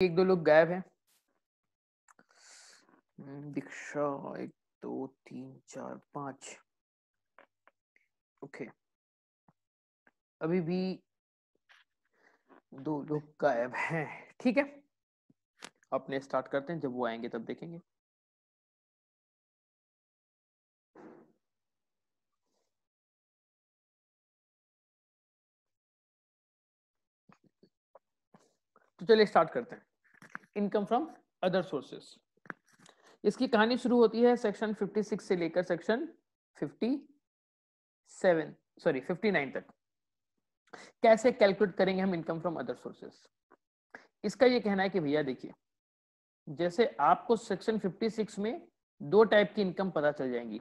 एक दो लोग गायब हैं। दीक्षा 1 2 3 4 5। ओके, अभी भी 2 लोग गायब हैं। ठीक है, अपने स्टार्ट करते हैं, जब वो आएंगे तब देखेंगे। तो चलिए स्टार्ट करते हैं। Income from other sources. इसकी कहानी शुरू होती है सेक्शन 56 से लेकर सेक्शन 57 सॉरी 59 तक। कैसे कैलकुलेट करेंगे हम इनकम फ्रॉम अदर सोर्सेस? इसका ये कहना है कि भैया देखिए, जैसे आपको सेक्शन 56 में दो टाइप की इनकम पता चल जाएंगी,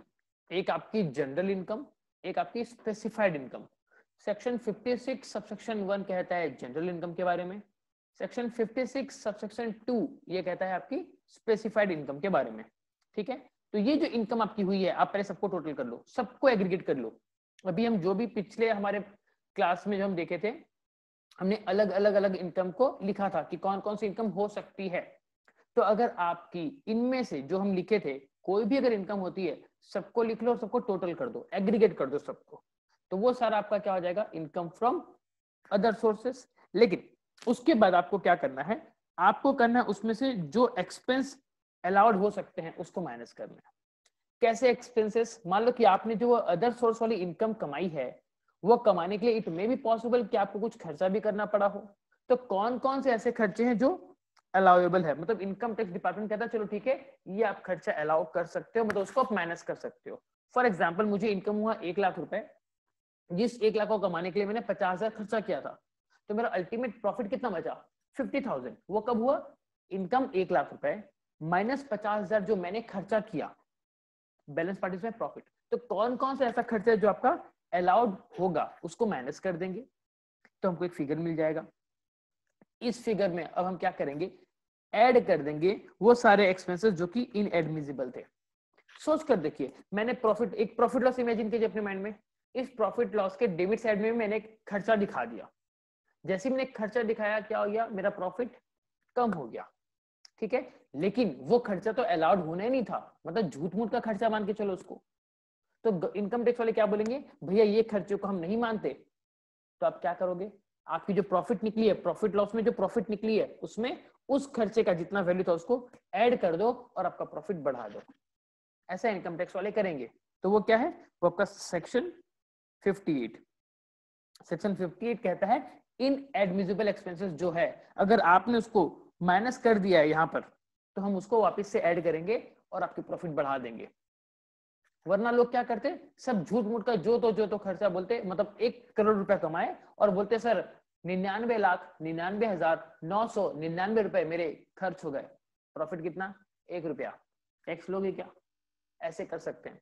एक आपकी जनरल इनकम, एक आपकी स्पेसिफाइड इनकम। सेक्शन 56 सबसेक्शन 1 कहता है जनरल इनकम के बारे में, सेक्शन 56 सबसेक्शन 2 ये कहता है आपकी स्पेसिफाइड इनकम के बारे में। ठीक है, तो ये जो इनकम आपकी हुई है, आप पहले सबको टोटल कर लो, सबको एग्रीगेट कर लो। अभी हम जो भी पिछले हमारे क्लास में जो हम देखे थे, हमने अलग अलग अलग इनकम को लिखा था कि कौन कौन सी इनकम हो सकती है। तो अगर आपकी इनमें से जो हम लिखे थे कोई भी अगर इनकम होती है, सबको लिख लो और सबको टोटल कर दो, एग्रीगेट कर दो सबको, तो वो सारा आपका क्या हो जाएगा, इनकम फ्रॉम अदर सोर्सेस। लेकिन उसके बाद आपको क्या करना है, आपको करना है उसमें से जो एक्सपेंस अलाउड हो सकते हैं उसको माइनस करना है। कैसे एक्सपेंसेस? मान लो कि आपने जो अदर सोर्स वाली इनकम कमाई है, वो कमाने के लिए इट मे बी पॉसिबल कि आपको कुछ खर्चा भी करना पड़ा हो। तो कौन कौन से ऐसे खर्चे हैं जो अलाउेबल है, मतलब इनकम टैक्स डिपार्टमेंट कहता है चलो ठीक है ये आप खर्चा अलाउ कर सकते हो, मतलब उसको आप माइनस कर सकते हो। फॉर एग्जाम्पल, मुझे इनकम हुआ 1 लाख रुपए, जिस 1 लाख को कमाने के लिए मैंने 50,000 खर्चा किया था, तो मेरा अल्टीमेट प्रॉफिट कितना बचा, 50,000। वो कब हुआ, इनकम 1 लाख रुपए माइनस 50,000 जो मैंने खर्चा किया, बैलेंस पार्ट इसमें प्रॉफिट। तो कौन कौन सा ऐसा खर्चा है जो आपका अलाउड होगा, उसको माइनस कर देंगे, तो हमको एक फिगर मिल जाएगा। इस फिगर में अब हम क्या करेंगे, ऐड कर देंगे वो सारे एक्सपेंसेस जो कि इनएडमिसिबल थे। सोच कर देखिए, मैंने प्रॉफिट, एक प्रॉफिट लॉस इमेजिन कीजिए अपने माइंड में। इस प्रॉफिट लॉस के डेबिट साइड में मैंने खर्चा दिखा दिया। जैसे ही मैंने खर्चा दिखाया, क्या हो गया, मेरा प्रॉफिट कम हो गया। ठीक है, लेकिन वो खर्चा तो अलाउड होना ही नहीं था, मतलब झूठ मूठ का खर्चा मान के चलो उसको। तो इनकम टैक्स वाले क्या बोलेंगे, भैया ये खर्चे को हम नहीं मानते। तो आप क्या करोगे, आपकी जो प्रॉफिट निकली है, प्रॉफिट लॉस में जो प्रॉफिट निकली है, उसमें उस खर्चे का जितना वैल्यू था उसको ऐड कर दो और आपका प्रॉफिट बढ़ा दो। ऐसा इनकम टैक्स वाले करेंगे। तो वो क्या है, वो आपका सेक्शन 58। सेक्शन 58 कहता है इनएडमिसिबल एक्सपेंसेस जो है, अगर आपने उसको माइनस कर दिया है यहां पर, तो हम उसको वापस से ऐड करेंगे और आपकी प्रॉफिट बढ़ा देंगे। वरना लोग क्या करते, सब झूठ मूठ का जो तो खर्चा बोलते, मतलब 1 करोड़ रुपया कमाए और बोलते सर 99,99,999 रुपए मेरे खर्च हो गए, प्रॉफिट कितना, 1 रुपया। टैक्स लोगे क्या? ऐसे कर सकते हैं।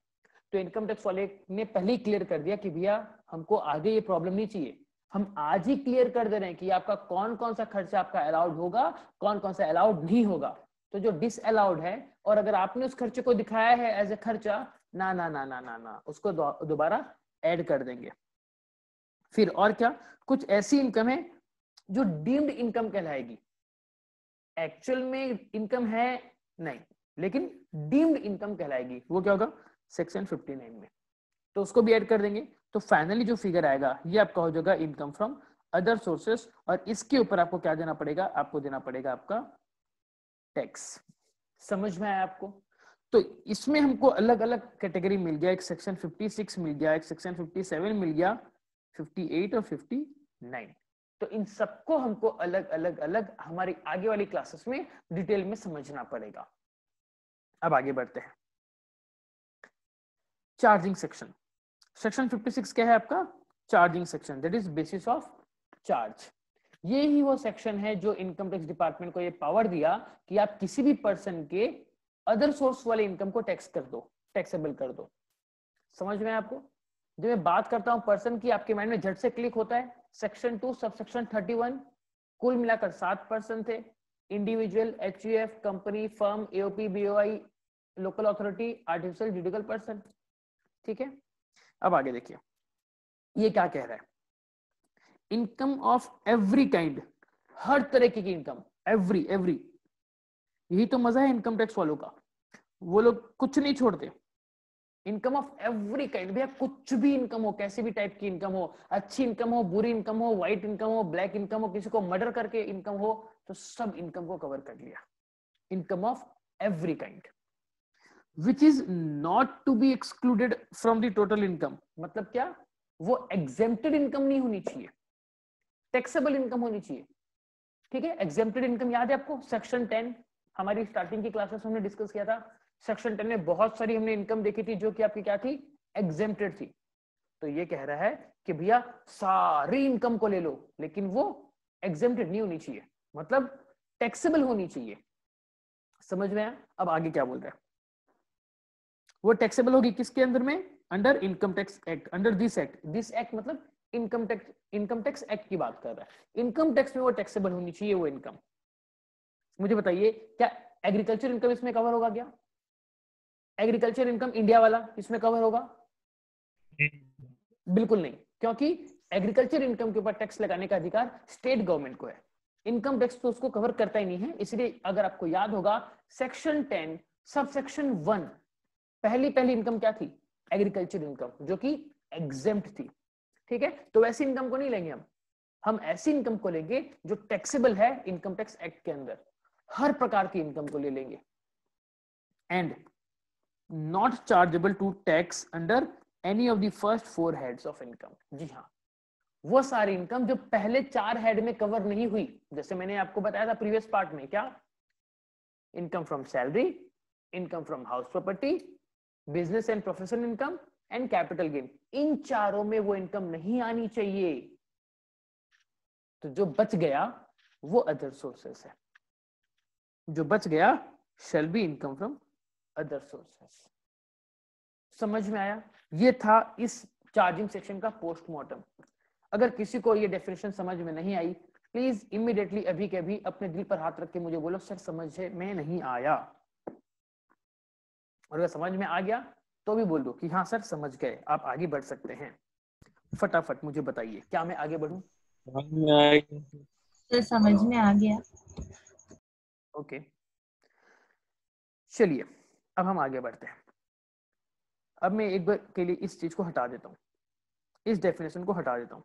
तो इनकम टैक्स वाले ने पहले ही क्लियर कर दिया कि भैया हमको आगे ये प्रॉब्लम नहीं चाहिए, हम आज ही क्लियर कर दे रहे हैं कि आपका कौन कौन सा खर्चा आपका अलाउड होगा, कौन कौन सा अलाउड नहीं होगा। तो जो डिस अलाउड है, और अगर आपने उस खर्चे को दिखाया है एज ए खर्चा, ना ना ना ना ना ना, उसको दोबारा ऐड कर देंगे। फिर और क्या, कुछ ऐसी इनकम है जो डीम्ड इनकम कहलाएगी, एक्चुअल में इनकम है नहीं, लेकिन डीम्ड इनकम कहलाएगी। वो क्या होगा, सेक्शन 59 में, तो उसको भी ऐड कर देंगे। तो फाइनली जो फिगर आएगा ये आपका हो जाएगा इनकम फ्रॉम अदर सोर्सेस, और इसके ऊपर आपको क्या देना पड़ेगा, आपको देना पड़ेगा आपका टैक्स। समझ में आया आपको? तो इसमें हमको अलग अलग कैटेगरी मिल गया, एक सेक्शन 56 मिल गया, एक सेक्शन 57 मिल गया, 58 और 59। तो इन सबको हमको अलग अलग अलग हमारी आगे वाली क्लासेस में डिटेल में समझना पड़ेगा। अब आगे बढ़ते हैं। चार्जिंग सेक्शन, सेक्शन 56 क्या है आपका, charging section, that is basis of charge. ये ही वो सेक्शन है जो इनकम टैक्स डिपार्टमेंट को ये पावर दिया कि आप किसी भी पर्सन के अदर सोर्स वाले इनकम को टैक्स कर दो, टैक्सेबल कर दो। समझ में आपको? जब मैं बात करता हूं पर्सन की, आपके माइंड में झट से क्लिक होता है सेक्शन 2 सबसेक्शन 31, कुल मिलाकर 7 पर्सन थे, individual, HUF, company, firm, AOP, BOI, local authority, artificial judicial person. ठीक है, अब आगे देखिए ये क्या कह रहा है, इनकम ऑफ एवरी काइंड, हर तरह की इनकम, एवरी एवरी, यही तो मजा है इनकम टैक्स वालों का, वो लोग कुछ नहीं छोड़ते। इनकम ऑफ एवरी काइंड, भैया कुछ भी इनकम हो, कैसे भी टाइप की इनकम हो, अच्छी इनकम हो, बुरी इनकम हो, व्हाइट इनकम हो, ब्लैक इनकम हो, किसी को मर्डर करके इनकम हो, तो सब इनकम को कवर कर लिया। Income of every kind which is not to be excluded from the total income, मतलब क्या, वो एग्जेम्प्टेड इनकम नहीं होनी चाहिए, टैक्सेबल इनकम होनी चाहिए। ठीक है, एग्जेम्प्टेड इनकम याद है आपको, सेक्शन 10 हमारी स्टार्टिंग की क्लासेस में हमने डिस्कस किया था। सेक्शन 10 में बहुत सारी हमने इनकम देखी थी जो कि आपकी क्या थी, एग्जेम्प्टेड थी। तो ये कह रहा है कि भैया सारी इनकम को ले लो, लेकिन वो एग्जेम्प्टेड नहीं होनी चाहिए, मतलब टैक्सेबल होनी चाहिए। समझ में आया? अब आगे क्या बोल रहा है, वो टैक्सेबल होगी किसके अंदर में, under income tax act, under this act. This act मतलब इनकम टैक्स एक्ट की बात कर रहा है। इनकम टैक्स में वो टैक्सेबल होनी चाहिए वो इनकम। मुझे बताइए क्या एग्रीकल्चर इनकम इसमें कवर होगा क्या? एग्रीकल्चर इनकम इंडिया वाला इसमें कवर होगा? बिल्कुल नहीं, क्योंकि एग्रीकल्चर इनकम के ऊपर टैक्स लगाने का अधिकार स्टेट गवर्नमेंट को है। इनकम टैक्स तो उसको कवर करता ही नहीं है। इसलिए अगर आपको याद होगा सेक्शन 10 सब सेक्शन 1 पहली इनकम क्या थी, एग्रीकल्चर इनकम, जो कि एग्जेम्प्ट थी। ठीक है, तो वैसी इनकम को नहीं लेंगे हम ऐसी इनकम को लेंगे जो टैक्सेबल है इनकम टैक्स एक्ट के अंदर, हर प्रकार की इनकम को ले लेंगे। And not chargeable to tax under any of the first 4 heads of income. जी हाँ, वो सारी इनकम जो पहले 4 हेड में कवर नहीं हुई, जैसे मैंने आपको बताया था प्रीवियस पार्ट में, क्या, income from salary, income from house property, business and professional income and capital gain, इन चारों में वो इनकम नहीं आनी चाहिए। तो जो बच गया वो अदर सोर्सेस है, जो बच गया shall be income from other sources. समझ में आया? ये था इस चार्जिंग सेक्शन का पोस्टमार्टम। अगर किसी को ये डेफिनेशन समझ में नहीं आई, प्लीज इमीडिएटली अभी के अभी अपने दिल पर हाथ रख के मुझे बोलो सर समझ में नहीं आया। और अगर समझ में आ गया तो भी बोल दो कि हाँ सर समझ गए, आप आगे बढ़ सकते हैं। फटाफट मुझे बताइए, क्या मैं आगे बढ़ूं? तो समझ में आ गया। ओके, चलिए अब हम आगे बढ़ते हैं। अब मैं एक बार के लिए इस चीज को हटा देता हूं, इस डेफिनेशन को हटा देता हूं।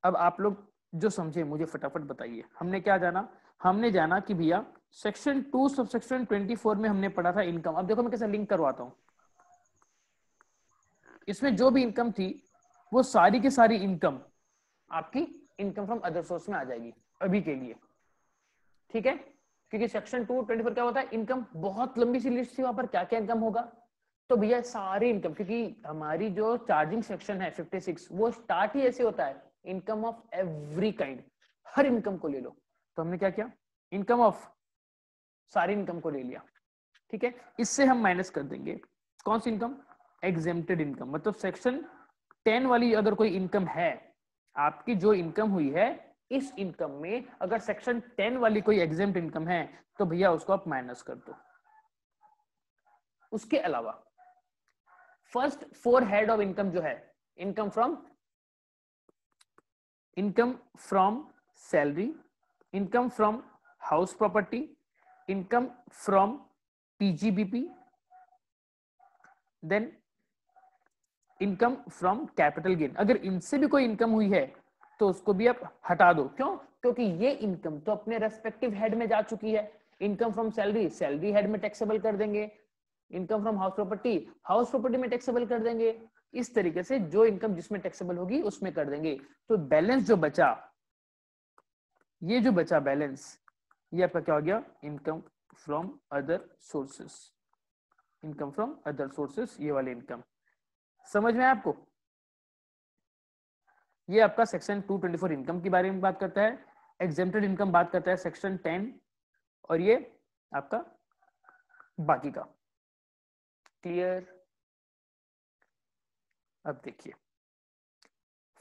अब आप लोग जो समझे मुझे फटाफट बताइए। हमने क्या जाना, हमने जाना कि भैया सेक्शन 2 सब सेक्शन 24 में हमने पढ़ा था इनकम। अब देखो मैं कैसे लिंक करवाता हूं, इसमें जो भी इनकम थी वो सारी की सारी इनकम आपकी इनकम फ्रॉम अदर सोर्स में आ जाएगी अभी के लिए। ठीक है, क्योंकि सेक्शन 224 क्या होता है, इनकम, बहुत लंबी सी लिस्ट थी वहां पर क्या क्या इनकम होगा। तो भैया सारी इनकम, क्योंकि हमारी जो चार्जिंग सेक्शन है 56 वो स्टार्ट ही ऐसे होता है, income of every kind, her income को ले लो। तो हमने क्या किया, इनकम ऑफ सारी इनकम को ले लिया। ठीक है, इससे हम माइनस कर देंगे कौन सी इनकम, एग्जेम्प्टेड इनकम। मतलब सेक्शन 10 वाली अगर कोई इनकम है आपकी, जो इनकम हुई है इस इनकम में अगर सेक्शन 10 वाली कोई एग्जेम्प्ट इनकम है तो भैया उसको आप माइनस कर दो। उसके अलावा फर्स्ट 4 हेड ऑफ इनकम जो है, income from salary, income from house property, income from PGBP, then income from capital gain. अगर इनसे भी कोई इनकम हुई है तो उसको भी आप हटा दो। क्यों? क्योंकि ये इनकम तो अपने रेस्पेक्टिव हेड में जा चुकी है। Income from salary, salary head में टैक्सेबल कर देंगे। इनकम फ्रॉम हाउस प्रॉपर्टी में टैक्सेबल कर देंगे। इस तरीके से जो इनकम जिसमें टैक्सेबल होगी उसमें कर देंगे। तो बैलेंस जो बचा, ये जो बचा बैलेंस, ये आपका क्या हो गया, income from other sources. Income from other sources, ये वाली इनकम। समझ में आपको? ये आपका सेक्शन 224 इनकम के बारे में बात करता है, एग्जेम्प्टेड इनकम बात करता है सेक्शन 10, और ये आपका बाकी का। क्लियर? अब देखिए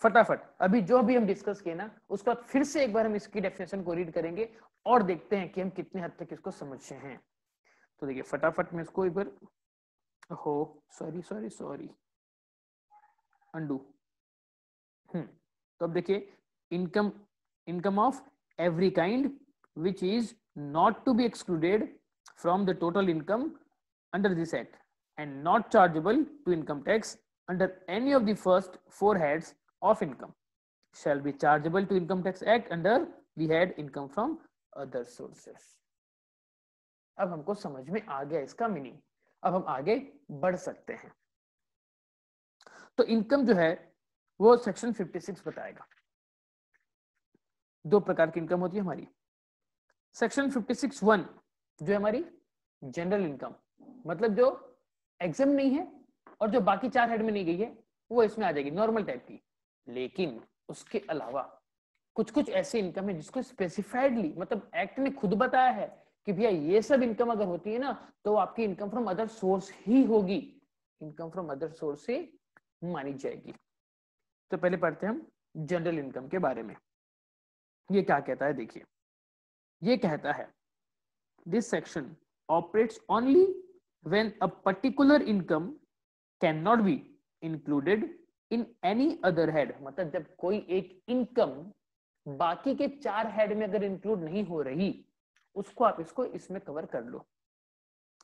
फटाफट अभी जो भी हम डिस्कस किए ना, उसका फिर से एक बार हम इसकी डेफिनेशन को रीड करेंगे और देखते हैं कि हम कितने हद तक इसको समझे हैं। तो देखिए फटाफट में इसको एक बार, हो सॉरी अंडू। तो अब देखिए, income of every kind which is not to be excluded from the total income under this act and not chargeable to income tax under any of the first 4 heads of income shall be chargeable to income tax act under the head income from other sources. अब हमको समझ में आ गया इसका meaning, अब हम आगे बढ़ सकते हैं। तो इनकम जो है वो सेक्शन 56 बताएगा। 2 प्रकार की इनकम होती है हमारी। सेक्शन 56(1) जो है हमारी जनरल इनकम, मतलब जो एग्जाम नहीं है और जो बाकी 4 हेड में नहीं गई है वो इसमें आ जाएगी, नॉर्मल टाइप की। लेकिन उसके अलावा कुछ कुछ ऐसे इनकम है जिसको स्पेसिफाइडली, मतलब एक्ट ने खुद बताया है कि भैया ये सब इनकम अगर होती है ना तो आपकी इनकम फ्रॉम अदर सोर्स ही होगी, इनकम फ्रॉम अदर सोर्स से मानी जाएगी। तो पहले पढ़ते हैं हम जनरल इनकम के बारे में। ये क्या कहता है देखिए, ये कहता है this section operates only when a particular income can not be included in any other head, मतलब जब कोई एक इनकम बाकी के 4 हेड में अगर इंक्लूड नहीं हो रही उसको आप इसको इसमें कवर कर लो।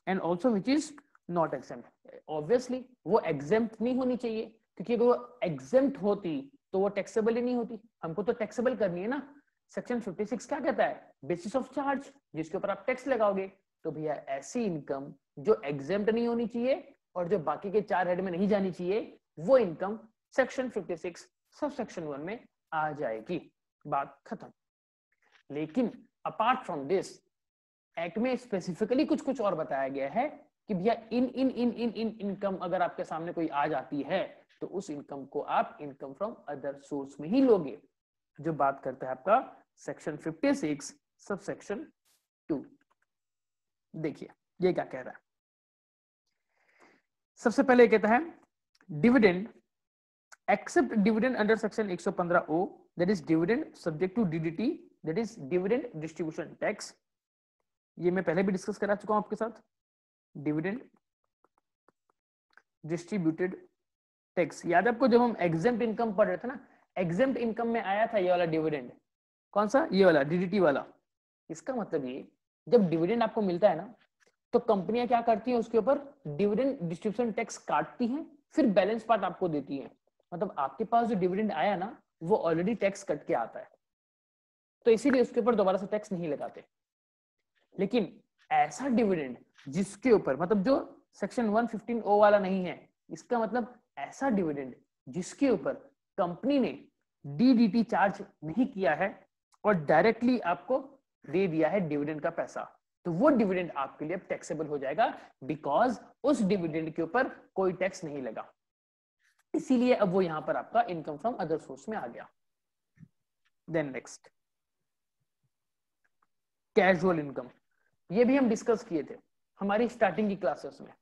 And also which is not exempt, obviously वो एग्जेम्प्ट नहीं होनी चाहिए, क्योंकि अगर वो एग्जेम्प्ट होती तो वो टैक्सेबल ही नहीं होती। हमको तो टैक्सेबल करनी है ना। सेक्शन 56 क्या कहता है, बेसिस ऑफ चार्ज, जिसके ऊपर आप टैक्स लगाओगे। तो भैया ऐसी इनकम जो एग्जेम्प्ट नहीं होनी चाहिए और जो बाकी के 4 हेड में नहीं जानी चाहिए, वो इनकम सेक्शन 56 सब सेक्शन 1 में आ जाएगी, बात खत्म। लेकिन अपार्ट फ्रॉम दिस एक्ट में स्पेसिफिकली कुछ कुछ और बताया गया है कि भैया इन इनकम अगर आपके सामने कोई आ जाती है तो उस इनकम को आप इनकम फ्रॉम अदर सोर्स में ही लोगे, जो बात करता है आपका सेक्शन 56 सब सेक्शन 2। देखिए ये क्या कह रहा है। सबसे पहले कहता है dividend except dividend under section 115O, that is dividend subject to DDT, that is dividend distribution tax. ये मैं पहले भी डिस्कस करा चुका हूं आपके साथ। डिविडेंड डिस्ट्रीब्यूटेड टैक्स, याद है आपको जब हम एग्जेम्प्ट इनकम पढ़ रहे थे ना, एग्जेम्प्ट इनकम में आया था ये वाला डिविडेंड, कौन सा, ये वाला DDT वाला। इसका मतलब ये जब डिविडेंड आपको मिलता है ना तो कंपनियां क्या करती हैं, उसके ऊपर डिविडेंड डिस्ट्रीब्यूशन टैक्स काटती हैं, फिर बैलेंस पार्ट आपको देती है। मतलब आपके पास जो डिविडेंड आया ना वो ऑलरेडी टैक्स कट के आता है, तो इसीलिए उसके ऊपर दोबारा से टैक्स नहीं लगाते। लेकिन ऐसा डिविडेंड जिसके ऊपर, मतलब जो सेक्शन 115O वाला नहीं है, इसका मतलब ऐसा डिविडेंड जिसके ऊपर कंपनी ने DDT चार्ज नहीं किया है और डायरेक्टली आपको दे दिया है डिविडेंड का पैसा, तो वो डिविडेंड आपके लिए टैक्सेबल हो जाएगा, बिकॉज उस डिविडेंड के ऊपर कोई टैक्स नहीं लगा। इसीलिए अब वो यहां पर आपका इनकम फ्रॉम अदर सोर्स में आ गया। देन नेक्स्ट कैजुअल इनकम, ये भी हम डिस्कस किए थे हमारी स्टार्टिंग की क्लासेस में,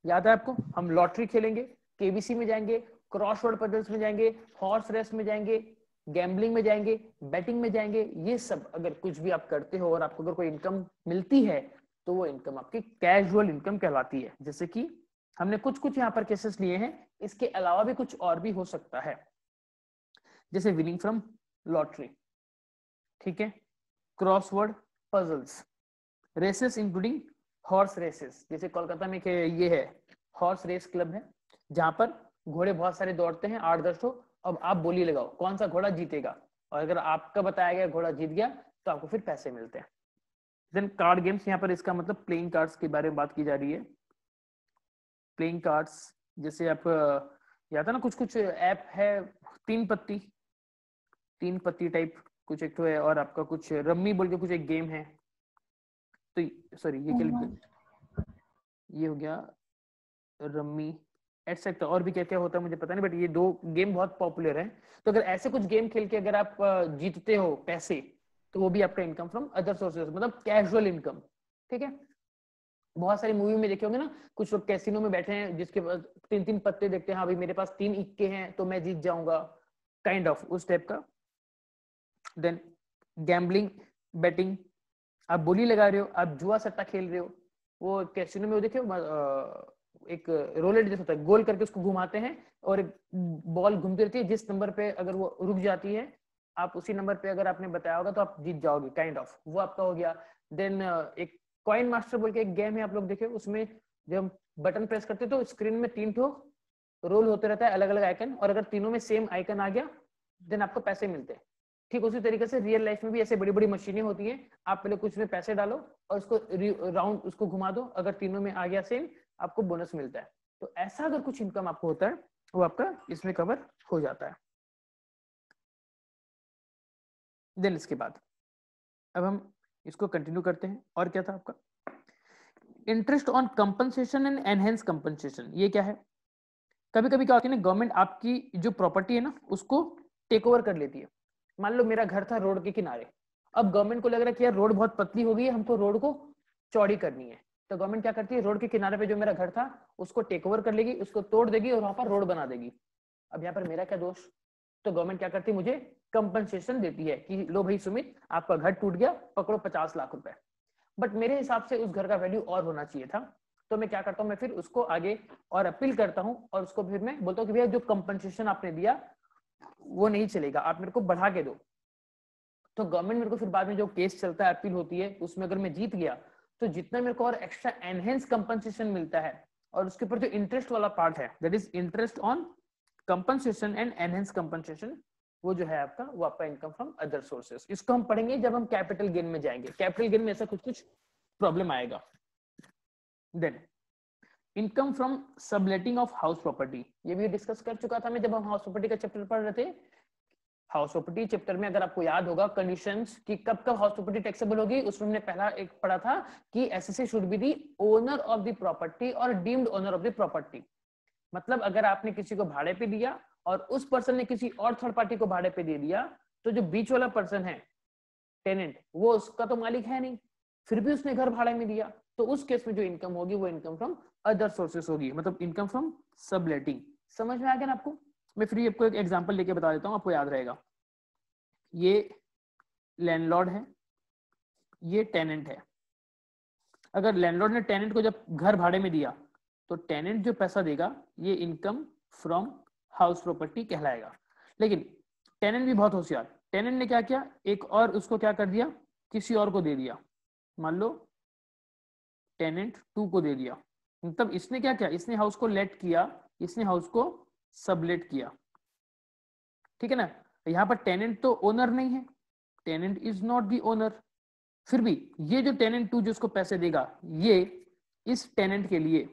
याद है आपको। हम लॉटरी खेलेंगे, KBC में जाएंगे, क्रॉसवर्ड पजल्स में जाएंगे, हॉर्स रेस में जाएंगे, गैम्बलिंग में जाएंगे, बैटिंग में जाएंगे। ये सब अगर कुछ भी आप करते हो और आपको अगर कोई इनकम मिलती है तो वो इनकम आपकी कैजुअल इनकम कहलाती है। जैसे कि हमने कुछ कुछ यहाँ पर केसेस लिए हैं, इसके अलावा भी कुछ और भी हो सकता है, जैसे विनिंग फ्रॉम लॉटरी, ठीक है, crossword puzzles, races including horse races, जैसे कोलकाता में ये है हॉर्स रेस क्लब है जहां पर घोड़े बहुत सारे दौड़ते हैं, 8-10 ठो। अब आप बोली लगाओ कौन सा घोड़ा जीतेगा, और अगर आपका बताया गया घोड़ा जीत गया तो आपको फिर पैसे मिलते हैं। देन कार्ड गेम्स, यहाँ पर इसका मतलब प्लेइंग कार्ड्स के बारे में बात की जा रही है। प्लेइंग कार्ड्स जैसे आप याद है ना, कुछ कुछ ऐप है, 3 पत्ती टाइप कुछ एक तो है, और आपका कुछ रम्मी बोल के कुछ एक गेम है। तो सॉरी ये क्या, ये हो गया रम्मी एटसेट्रा, और भी क्या क्या होता है मुझे पता नहीं, बट ये 2 गेम बहुत पॉपुलर है। तो अगर ऐसे कुछ गेम खेल के अगर आप जीतते हो पैसे, तो वो भी आपका इनकम फ्रॉम अदर सोर्सेज, मतलब कैजुअल इनकम, ठीक है। बहुत सारी मूवी में देखे होंगे ना, कुछ लोग कैसीनो में बैठे हैं जिसके पास 3-3 पत्ते देखते हैं, हाँ भाई मेरे पास 3 इक्के हैं तो मैं जीत जाऊंगा, काइंड ऑफ उस टाइप का। देन गैम्बलिंग, बैटिंग, आप बोली लगा रहे हो, आप जुआ सट्टा खेल रहे हो, वो कैसीनो में वो देखे एक रोलेट जैसा होता है, गोल करके उसको घुमाते हैं और एक बॉल घूमती रहती है, जिस नंबर पे अगर वो रुक जाती है आप उसी नंबर पे अगर आपने बताया होगा तो आप जीत जाओगे, काइंड ऑफ, वो आपका हो गया। देन एक कॉइन मास्टर बोल के एक गेम है, आप लोग देखे, उसमें जब हम बटन प्रेस करते तो स्क्रीन में 3 ठो रोल होते रहता है, अलग अलग आइकन, और अगर तीनों में सेम आइकन आ गया देन आपको पैसे मिलते हैं। ठीक उसी तरीके से रियल लाइफ में भी ऐसे बड़ी बड़ी मशीनें होती हैं, आप पहले कुछ में पैसे डालो और उसको राउंड उसको घुमा दो, अगर तीनों में आ गया सेम आपको बोनस मिलता है। तो ऐसा अगर कुछ इनकम आपको होता है वो आपका इसमें कवर हो जाता है। देन इसके बाद अब हम इसको कंटिन्यू करते हैं। और क्या था आपका, interest on compensation and enhance compensation. ये क्या है, कभी कभी क्या होती है ना, गवर्नमेंट आपकी जो प्रॉपर्टी है ना उसको टेक ओवर कर लेती है। मान लो मेरा घर था रोड के किनारे, अब गवर्नमेंट को लग रहा है कि यार रोड बहुत पतली हो गई है, हमको रोड को चौड़ी करनी है, तो गवर्नमेंट क्या करती है, रोड के किनारे पे जो मेरा घर था उसको टेक ओवर कर लेगी, उसको तोड़ देगी और वहां पर रोड बना देगी। अब यहाँ पर मेरा क्या दोष, तो गवर्नमेंट क्या करती है, मुझे कंपनसेशन देती है कि लो भाई सुमित, आपका घर टूट गया, पकड़ो 50 लाख रुपए। बट मेरे हिसाब से उस घर का वैल्यू और होना चाहिए था, तो मैं क्या करता हूँ, मैं फिर उसको आगे और अपील करता हूँ और उसको फिर मैं बोलता हूँ कि भैया जो कंपनसेशन आपने दिया वो नहीं चलेगा, आप मेरे को बढ़ा के दो। तो गवर्नमेंट मेरे को फिर बाद में जो केस चलता है, अपील होती है, उसमें अगर मैं जीत गया तो जितना मेरे को और एक्स्ट्रा एनहेंस कंपनसेशन मिलता है, और उसके ऊपर जो इंटरेस्ट वाला पार्ट है, that is interest on compensation and enhance compensation, वो जो है आपका, वो आपका इनकम फ्रॉम अदर सोर्सेस। इसको हम पढ़ेंगे जब हम कैपिटल गेन में जाएंगे, कैपिटल गेन में ऐसा कुछ कुछ प्रॉब्लम आएगा। Then income from subletting of house property, ये भी डिस्कस कर चुका था मैं जब हम हाउस प्रॉपर्टी का चैप्टर पढ़ रहे थे। हाउस प्रॉपर्टी चैप्टर में अगर आपको याद होगा कंडीशंस कि कब कब हाउस प्रॉपर्टी टैक्सेबल होगी, उसमें हमने पहला एक पढ़ा था कि assessee should be the owner of the property और deemed owner of the property. मतलब अगर आपने किसी को भाड़े पे दिया और उस पर्सन ने किसी और थर्ड पार्टी को भाड़े पे दे दिया, तो जो बीच वाला पर्सन है टेनेंट, वो उसका तो मालिक है नहीं, फिर भी उसने घर भाड़े में दिया, तो उस केस में जो इनकम होगी वो इनकम फ्रॉम अदर सोर्सेस होगी, मतलब इनकम फ्रॉम सबलेटिंग। समझ में आ गया ना आपको? मैं फिर आपको एक एग्जांपल लेके बता देता हूँ, आपको याद रहेगा। ये लैंडलॉर्ड है, ये टेनेंट है। अगर लैंडलॉर्ड ने टेनेंट को जब घर भाड़े में दिया, तो टेनेंट जो पैसा देगा ये इनकम फ्रॉम हाउस प्रॉपर्टी कहलाएगा। लेकिन टेनेंट भी बहुत होशियार, टेनेंट ने क्या किया, एक और उसको क्या कर दिया, किसी और को दे दिया। मान लो टेनेंट 2 को दे दिया, मतलब इसने क्या किया, इसने हाउस को लेट किया, इसने हाउस को सबलेट किया। ठीक है ना? यहाँ पर टेनेंट तो ओनर नहीं है, tenant is not the owner, फिर भी ये जो टेनेंट 2 जिसको पैसे देगा, ये इस टेनेंट के लिए,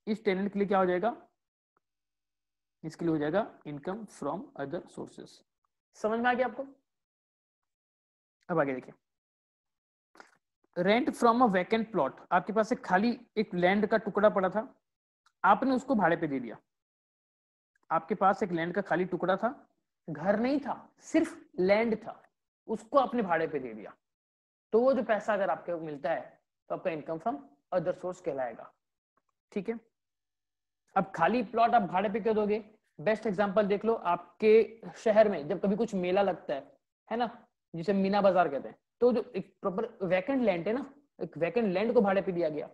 इस टेनेंट के लिए क्या हो जाएगा, इसके लिए हो जाएगा इनकम फ्रॉम अदर सोर्सेस। समझ में आ गया आपको? अब आगे देखिए, rent from a vacant plot. आपके पास एक खाली एक लैंड का टुकड़ा पड़ा था, आपने उसको भाड़े पे दे दिया। आपके पास एक लैंड का खाली टुकड़ा था, घर नहीं था, सिर्फ लैंड था, उसको आपने भाड़े पे दे दिया, तो वो जो पैसा अगर आपको मिलता है तो आपका इनकम फ्रॉम अदर सोर्स कहलाएगा। ठीक है? अब खाली प्लॉट आप भाड़े पे क्यों दोगे? बेस्ट एग्जांपल देख लो, आपके शहर में जब कभी कुछ मेला लगता है ना, जिसे मीना बाजार कहते हैं, तो जो एक प्रॉपर वैकेंट लैंड है ना, एक वैकेंट लैंड को भाड़े पे दिया गया।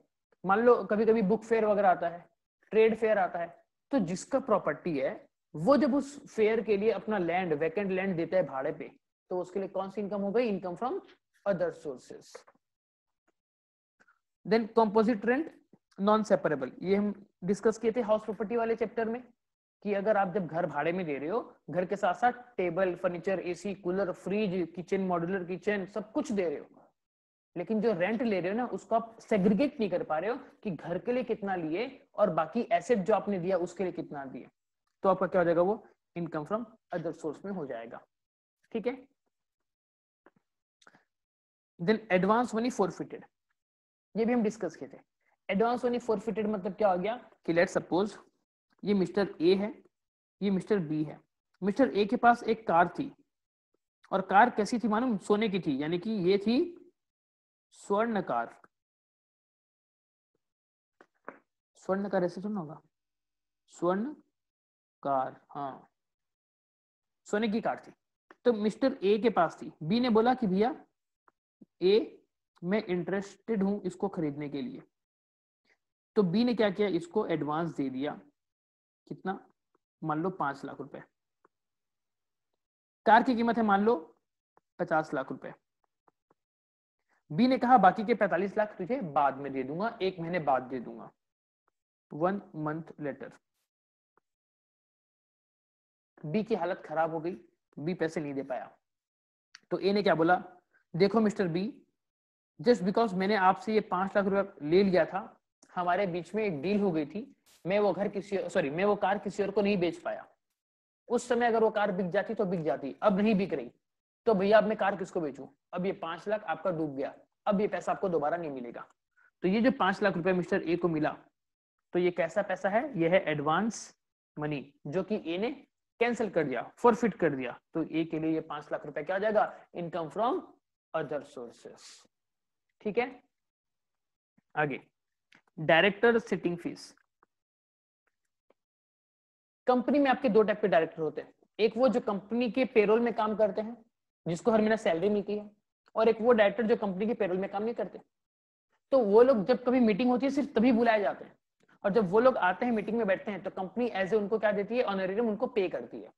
मान लो कभी कभी बुक फेयर वगैरह आता है, ट्रेड फेयर आता है, तो जिसका प्रॉपर्टी है वो जब उस फेयर के लिए अपना लैंड, वैकेंट लैंड देता है भाड़े पे, तो उसके लिए कौन सी इनकम हो गई? Income from other sources. Then composite rent non separable, ये हम डिस्कस किए थे हाउस प्रॉपर्टी वाले चैप्टर में, कि अगर आप जब घर भाड़े में दे रहे हो, घर के साथ साथ table, furniture, AC, cooler, fridge, kitchen, modular kitchen, सब कुछ दे रहे हो, लेकिन जो रेंट ले रहे हो ना उसको आप सेग्रीगेट नहीं कर पा रहे हो कि घर के लिए कितना लिए और बाकी एसेट जो आपने दिया उसके लिए कितना दिए, तो आपका क्या हो जाएगा, वो इनकम फ्रॉम अदर सोर्स में हो जाएगा। ठीक है? देन एडवांस मनी फॉरफिटेड, ये भी हम डिस्कस किए थे। एडवांस मनी फॉरफिटेड मतलब क्या हो गया कि लेट सपोज ये मिस्टर ए है, ये मिस्टर बी है। मिस्टर ए के पास एक कार थी, और कार कैसी थी मालूम? सोने की थी, यानी कि ये थी स्वर्ण कार। स्वर्ण कार ऐसे सुनना होगा, स्वर्ण कार, हाँ सोने की कार थी। तो मिस्टर ए के पास थी, बी ने बोला कि भैया ए मैं इंटरेस्टेड हूं इसको खरीदने के लिए, तो बी ने क्या किया, इसको एडवांस दे दिया, कितना? मान लो 5 लाख रुपए। कार की कीमत है मान लो 50 लाख रुपए। बी ने कहा बाकी के 45 लाख तुझे बाद में दे दूंगा, 1 महीने बाद दे दूंगा, 1 मंथ लेटर। बी की हालत खराब हो गई, बी पैसे नहीं दे पाया। तो ए ने क्या बोला, देखो मिस्टर बी, जस्ट बिकॉज मैंने आपसे ये 5 लाख रुपया ले लिया था, हमारे बीच में एक डील हो गई थी, मैं वो कार किसी और को नहीं बेच पाया। उस समय अगर वो कार बिक जाती तो बिक जाती, अब नहीं बिक रही, तो भैया अब मैं कार किसको बेचूं? अब ये 5 लाख आपका डूब गया, अब ये पैसा आपको दोबारा नहीं मिलेगा। तो ये जो 5 लाख रुपए मिस्टर ए को मिला, तो ये कैसा पैसा है? ये है एडवांस मनी, जो कि ए ने कैंसिल कर दिया, फॉरफिट कर दिया। तो ए के लिए ये 5 लाख रुपए क्या आ जाएगा? Income from other sources. ठीक है, आगे डायरेक्टर सिटिंग फीस। कंपनी में आपके 2 टाइप के डायरेक्टर होते हैं, एक वो जो कंपनी के पेरोल में काम करते हैं, जिसको हर महीना सैलरी मिलती है, और एक वो डायरेक्टर जो कंपनी के पेरोल में काम नहीं करते। तो वो लोग जब कभी मीटिंग होती है सिर्फ तभी बुलाए जाते हैं, और जब वो लोग आते हैं मीटिंग में बैठते हैं तो कंपनी एज ए उनको क्या देती है? ऑनरेरियम उनको पे करती है।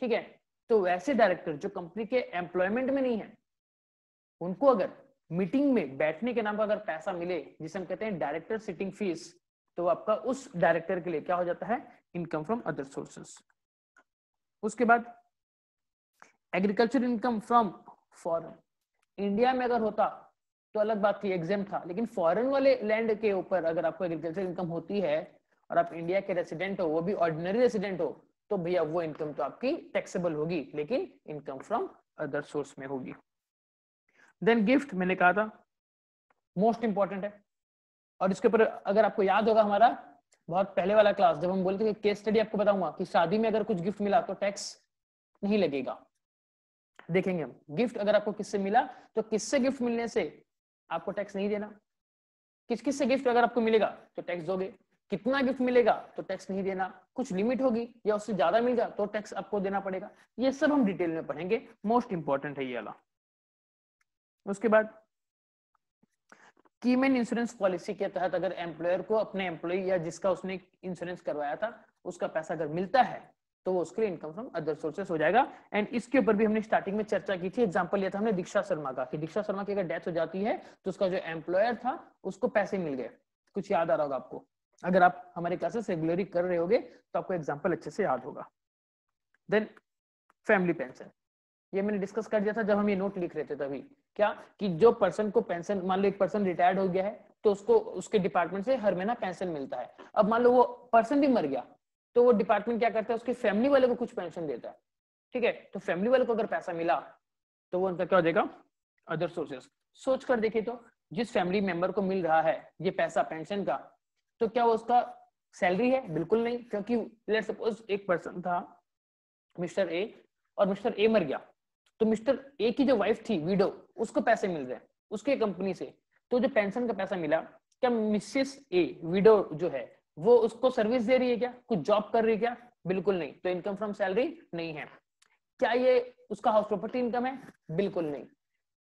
ठीक है, तो वैसे डायरेक्टर जो कंपनी के एम्प्लॉयमेंट में नहीं है, उनको अगर मीटिंग में बैठने के नाम पर अगर पैसा मिले, जिसे हम कहते हैं डायरेक्टर सिटिंग फीस, तो आपका उस डायरेक्टर के लिए क्या हो जाता है? Income from other sources. उसके बाद agriculture income from foreign. India में अगर होता तो अलग बात थी, एग्जाम था, लेकिन फॉरेन वाले लैंड के ऊपर अगर आपको एग्रीकल्चर इनकम होती है और आप इंडिया के रेसिडेंट हो, वो भी ऑर्डिनरी रेसिडेंट हो, तो भैया वो इनकम तो आपकी टैक्सेबल होगी, लेकिन इनकम फ्रॉम अदर सोर्स में होगी। देन गिफ्ट, मैंने कहा था मोस्ट इंपॉर्टेंट है, और इसके ऊपर अगर आपको याद होगा हमारा बहुत पहले वाला क्लास, जब हम बोलते थे केस स्टडी आपको बताऊंगा कि शादी में अगर कुछ गिफ्ट मिला तो टैक्स नहीं लगेगा। देखेंगे हम गिफ्ट अगर आपको किससे मिला तो किससे गिफ्ट मिलने से आपको टैक्स नहीं देना, किस किस से गिफ्ट अगर आपको मिलेगा तो टैक्स दोगे, कितना गिफ्ट मिलेगा तो टैक्स नहीं देना, कुछ लिमिट होगी या उससे ज्यादा मिलेगा तो टैक्स आपको देना पड़ेगा। ये सब हम डिटेल में पढ़ेंगे, मोस्ट इंपॉर्टेंट है ये वाला। उसके बाद कीमैन इंश्योरेंस पॉलिसी के तहत अगर एम्प्लॉयर को अपने एम्प्लॉय या जिसका उसने इंश्योरेंस करवाया था उसका पैसा अगर मिलता है तो वो उसके लिए इनकम फ्रॉम अदर सोर्सेस हो जाएगा। एंड इसके ऊपर भी हमने स्टार्टिंग में चर्चा की थी, एग्जांपल लिया था हमने दीक्षा शर्मा का, कि दीक्षा शर्मा की अगर डेथ हो जाती है तो उसका जो एम्प्लॉयर था उसको पैसे मिल गए। कुछ याद आ रहा होगा आपको, अगर आप हमारे क्लासेस रेगुलरली कर रहे होगे तो आपको एग्जाम्पल अच्छे से याद होगा। देन फैमिली पेंशन, ये मैंने डिस्कस कर दिया था जब हम ये नोट लिख रहे थे तभी, क्या कि जो पर्सन को पेंशन, मान लो एक पर्सन रिटायर्ड हो गया है तो उसको उसके डिपार्टमेंट से हर महीना पेंशन मिलता है। अब मान लो वो पर्सन भी मर गया तो वो डिपार्टमेंट क्या करता है? उसकी फैमिली वाले को कुछ पेंशन देता है। ठीक है, तो फैमिली वाले को अगर पैसा मिला तो वो उनका क्या हो जाएगा? Other sources. सोच कर देखिए तो जिस फैमिली मेंबर को मिल रहा है ये पैसा पेंशन का, तो क्या वो उसका सैलरी है? बिल्कुल नहीं, क्योंकि लेट्स सपोज एक पर्सन था मिस्टर ए, और मिस्टर ए मर गया तो मिस्टर ए की जो वाइफ थी विडो, उसको पैसे मिल रहे हैं उसके कंपनी से, तो जो पेंशन का पैसा मिला, क्या मिसेस ए विडो जो है वो उसको सर्विस दे रही है क्या? कुछ जॉब कर रही है क्या? बिल्कुल नहीं, तो इनकम फ्रॉम सैलरी नहीं है। क्या ये उसका हाउस प्रॉपर्टी इनकम है? बिल्कुल नहीं।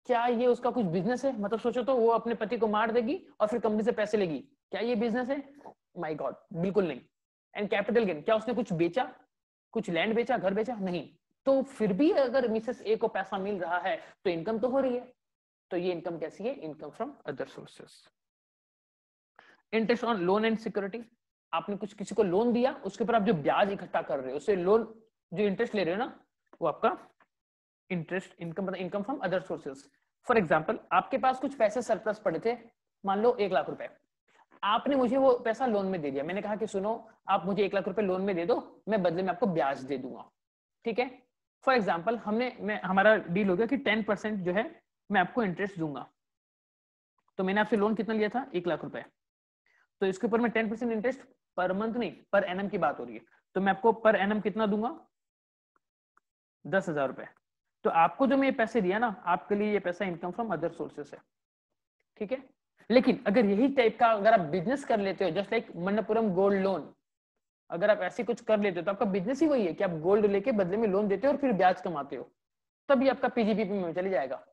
क्या ये उसका कुछ बिजनेस है? मतलब सोचो तो वो अपने पति को मार देगी और फिर कंपनी से पैसे लेगी, क्या ये बिजनेस है? माय गॉड, बिल्कुल नहीं। एंड कैपिटल गेन, क्या उसने कुछ बेचा, कुछ लैंड बेचा, घर बेचा? नहीं। तो फिर भी अगर मिसेस ए को पैसा मिल रहा है तो इनकम तो हो रही है। तो ये इनकम कैसी है? Income from other sources. Interest on loan and security, आपने कुछ किसी को लोन दिया, उसके ऊपर आप जो ब्याज इकट्ठा कर रहे हो, उससे लोन जो इंटरेस्ट ले रहे हो ना, वो आपका इंटरेस्ट इनकम, मतलब income from other sources. For example आपके पास कुछ पैसे सरप्लस पड़े थे, मान लो 1 लाख रुपए, आपने मुझे वो पैसा लोन में दे दिया। मैंने कहा कि सुनो आप मुझे 1 लाख रुपए लोन में दे दो, मैं बदले में आपको ब्याज दे दूंगा। ठीक है, फॉर एग्जाम्पल हमारा डील हो गया कि 10% जो है मैं आपको इंटरेस्ट दूंगा। तो मैंने आपसे लोन कितना लिया था? 1 लाख रुपए, तो इसके ऊपर मैं 10% इंटरेस्ट पर मंथ नहीं पर एनम की बात हो रही है, तो मैं आपको पर एनम कितना दूंगा? 10,000 रुपए। तो आपको जो मैं ये पैसे दिया ना, आपके लिए ये पैसा इनकम फ्रॉम अदर सोर्सेस है। ठीक है, लेकिन अगर यही टाइप का अगर आप बिजनेस कर लेते हो, just like Manappuram gold loan, अगर आप ऐसे कुछ कर लेते हो तो आपका बिजनेस ही वही है कि आप गोल्ड लेके बदले में लोन देते हो और फिर ब्याज कमाते हो, तभी आपका पीजीपीपी में चले जाएगा।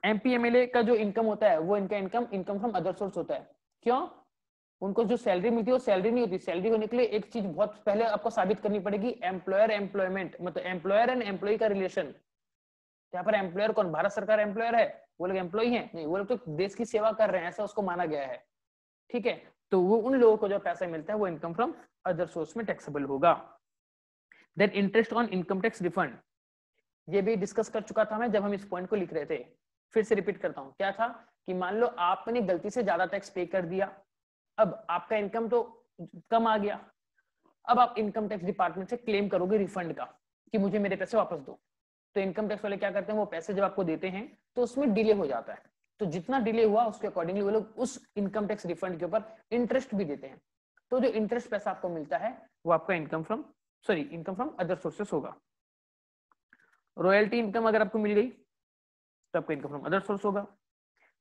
एमपीएमएलए का जो इनकम होता है वो इनका इनकम फ्रॉम अदर सोर्स होता है। क्यों? उनको जो सैलरी मिलती है वो सैलरी नहीं होती। सैलरी होने के लिए एक चीज बहुत पहले आपको साबित करनी पड़ेगी, एम्प्लॉयर एम्प्लॉयमेंट, मतलब एम्प्लॉयर एंड एम्प्लॉय का रिलेशन। यहाँ पर एम्प्लॉयर कौन, भारत सरकार एम्प्लॉयर है, वो लोग एम्प्लॉय हैं नहीं, वो लोग तो देश की सेवा कर रहे हैं, ऐसा उसको माना गया है। ठीक है, तो वो उन लोगों को जो पैसा मिलता है वो इनकम फ्रॉम अदर सोर्स में टैक्सेबल होगा। Then interest on income tax refund, ये भी डिस्कस कर चुका था मैं जब हम इस पॉइंट को लिख रहे थे, फिर से रिपीट करता हूं। क्या था कि मान लो आपने गलती से ज्यादा टैक्स पे कर दिया, अब आपका इनकम तो कम आ गया, अब आप इनकम टैक्स डिपार्टमेंट से क्लेम करोगे रिफंड का कि मुझे मेरे पैसे वापस दो। तो इनकम टैक्स वाले क्या करते हैं, वो पैसे जब आपको देते हैं तो उसमें डिले हो जाता है, तो जितना डिले हुआ उसके अकॉर्डिंगली वो लोग उस इनकम टैक्स रिफंड के ऊपर इंटरेस्ट भी देते हैं। तो जो इंटरेस्ट पैसा आपको मिलता है वो आपका इनकम फ्रॉम अदर सोर्सेस होगा। रॉयल्टी इनकम अगर आपको मिल गई तो आपका इनकम फ्रॉम अदर सोर्स होगा।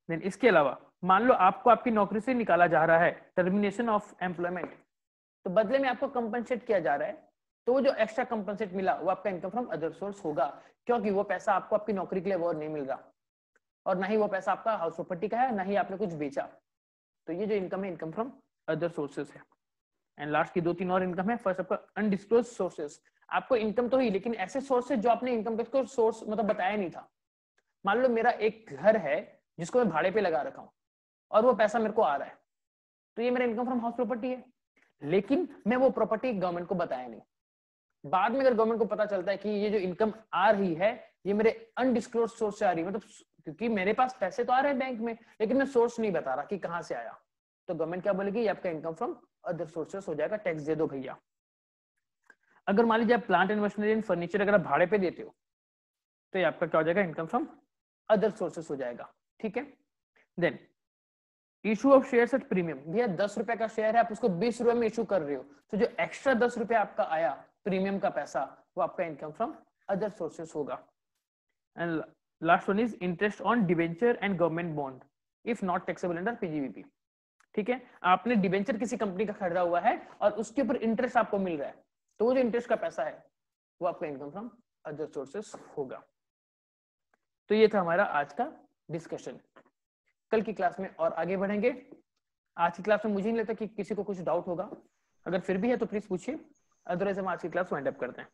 देन इसके अलावा मान लो आपको आपकी नौकरी से निकाला जा रहा है, टर्मिनेशन ऑफ एम्प्लॉयमेंट, तो बदले में आपको कंपनसेट किया जा रहा है, तो वो जो एक्स्ट्रा कंपनसेट मिला वो आपका इनकम फ्रॉम अदर सोर्स होगा, क्योंकि वो पैसा आपको आपकी नौकरी के लिए और नहीं मिल रहा, और ना ही वो पैसा आपका हाउस प्रॉपर्टी का है, ना ही आपने कुछ बेचा। तो ये जो इनकम है इनकम फ्रॉम अदर सोर्सेस है। एंड लास्ट की 2-3 और इनकम है। फर्स्ट आपका अनडिस्क्लोज्ड सोर्सेस, आपको इनकम तो ही, लेकिन ऐसे सोर्स है जो आपने इनकम टैक्स को सोर्स मतलब बताया नहीं था। मान लो मेरा एक घर है जिसको मैं भाड़े पे लगा रखा हूं और वो पैसा मेरे को आ रहा है, तो ये मेरा इनकम फ्रॉम हाउस प्रॉपर्टी है, लेकिन मैं वो प्रॉपर्टी गवर्नमेंट को बताया नहीं। बाद में अगर गवर्नमेंट को पता चलता है कि ये जो इनकम आ रही है ये मेरे अनडिस्क्लोज्ड सोर्स से आ रही है, मतलब क्योंकि मेरे पास पैसे तो आ रहे हैं बैंक में लेकिन मैं सोर्स नहीं बता रहा कि कहां से आया, तो गवर्नमेंट क्या बोलेगी, ये आपका इनकम फ्रॉम अदर सोर्सेस हो जाएगा, टैक्स दे दो भैया। अगर मान लीजिए आप plant and machinery and furniture अगर आप भाड़े पे देते हो तो ये आपका क्या हो जाएगा, इनकम फ्रॉम अदर सोर्सेस हो जाएगा। ठीक है, then issue of shares at premium, भैया 10 रुपए का शेयर है आप उसको 20 रुपए में इशू कर रहे हो, तो जो एक्स्ट्रा 10 रुपए आपका आया प्रीमियम का पैसा वो आपका इनकम फ्रॉम अदर सोर्सेस होगा। And last one is interest on debenture and government bond if not taxable under PGBP. ठीक है, आपने डिवेंचर किसी कंपनी का खरीदा हुआ है और उसके ऊपर इंटरेस्ट आपको मिल रहा है, तो वो जो इंटरेस्ट का पैसा है वो आपका इनकम फ्रॉम अदर सोर्सेस होगा। तो ये था हमारा आज का डिस्कशन। कल की क्लास में और आगे बढ़ेंगे। आज की क्लास में मुझे नहीं लगता कि किसी को कुछ डाउट होगा, अगर फिर भी है तो प्लीज पूछिए, अदरवाइज हम आज की क्लास वाइंड अप करते हैं।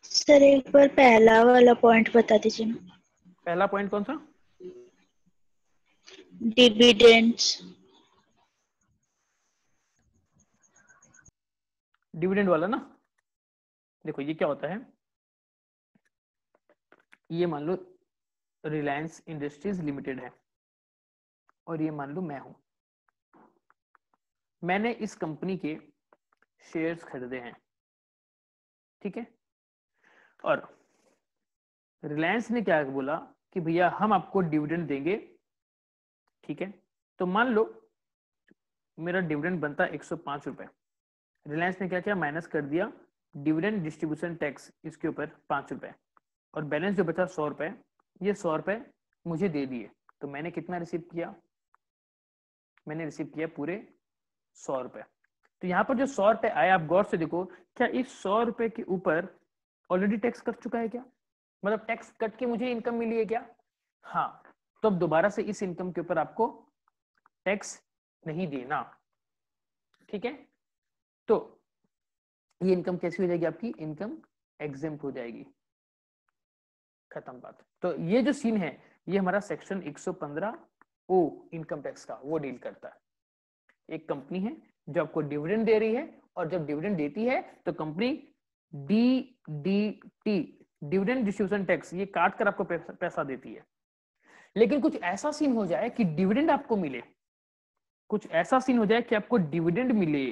सर एक बार पहला वाला पॉइंट बता दीजिए। पहला पॉइंट कौन सा? डिविडेंड्स। डिविडेंड वाला ना, देखो ये क्या होता है, ये मान लो रिलायंस इंडस्ट्रीज लिमिटेड है और ये मान लो मैं हूं, मैंने इस कंपनी के शेयर्स खरीदे हैं। ठीक है, और रिलायंस ने क्या बोला कि भैया हम आपको डिविडेंड देंगे। ठीक है, तो मान लो मेरा डिविडेंड बनता है 105 रुपए, रिलायंस ने क्या किया, माइनस कर दिया डिविडेंड डिस्ट्रीब्यूशन टैक्स इसके ऊपर 5 रुपए, और बैलेंस जो बचा 100 रुपए, ये 100 रुपए मुझे दे दिए, तो मैंने कितना रिसीव किया, मैंने रिसीव किया पूरे 100 रुपए। तो यहाँ पर जो 100 रुपए आया, आप गौर से देखो, क्या इस 100 रुपए के ऊपर ऑलरेडी टैक्स कट चुका है क्या, मतलब टैक्स कट के मुझे इनकम मिली है क्या? हाँ, तो अब दोबारा से इस इनकम के ऊपर आपको टैक्स नहीं देना। ठीक है, तो ये इनकम कैसी हो जाएगी, आपकी इनकम एग्जेम्प्ट हो जाएगी, खत्म बात। तो ये जो सीन है ये हमारा सेक्शन 115 ओ इनकम टैक्स का वो डील करता है। एक कंपनी है जो आपको डिविडेंड दे रही है, और जब डिविडेंड देती है तो company DDT dividend distribution tax ये काट कर आपको पैसा देती है। लेकिन कुछ ऐसा सीन हो जाए कि डिविडेंड आपको मिले, कुछ ऐसा सीन हो जाए कि आपको डिविडेंड मिले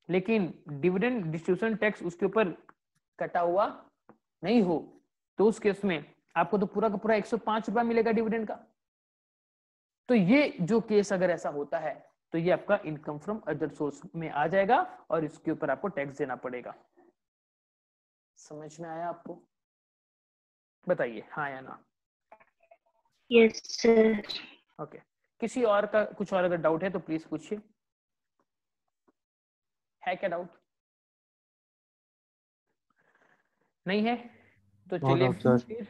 लेकिन डिविडेंड डिस्ट्रीब्यूशन टैक्स उसके ऊपर कटा हुआ नहीं हो, तो उस केस में आपको तो पूरा का पूरा 105 रुपया मिलेगा डिविडेंड का। तो ये जो केस अगर ऐसा होता है तो ये आपका इनकम फ्रॉम अदर सोर्स में आ जाएगा और इसके ऊपर आपको टैक्स देना पड़ेगा। समझ में आया आपको? बताइए हाँ या ना। Yes sir. ओके, किसी और का कुछ और अगर डाउट है तो प्लीज पूछिए, है क्या डाउट? नहीं है तो चलिए फिर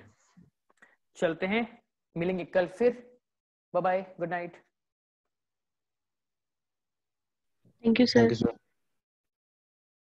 चलते हैं, मिलेंगे कल फिर। Bye bye, good night. Thank you thank sir. You sir.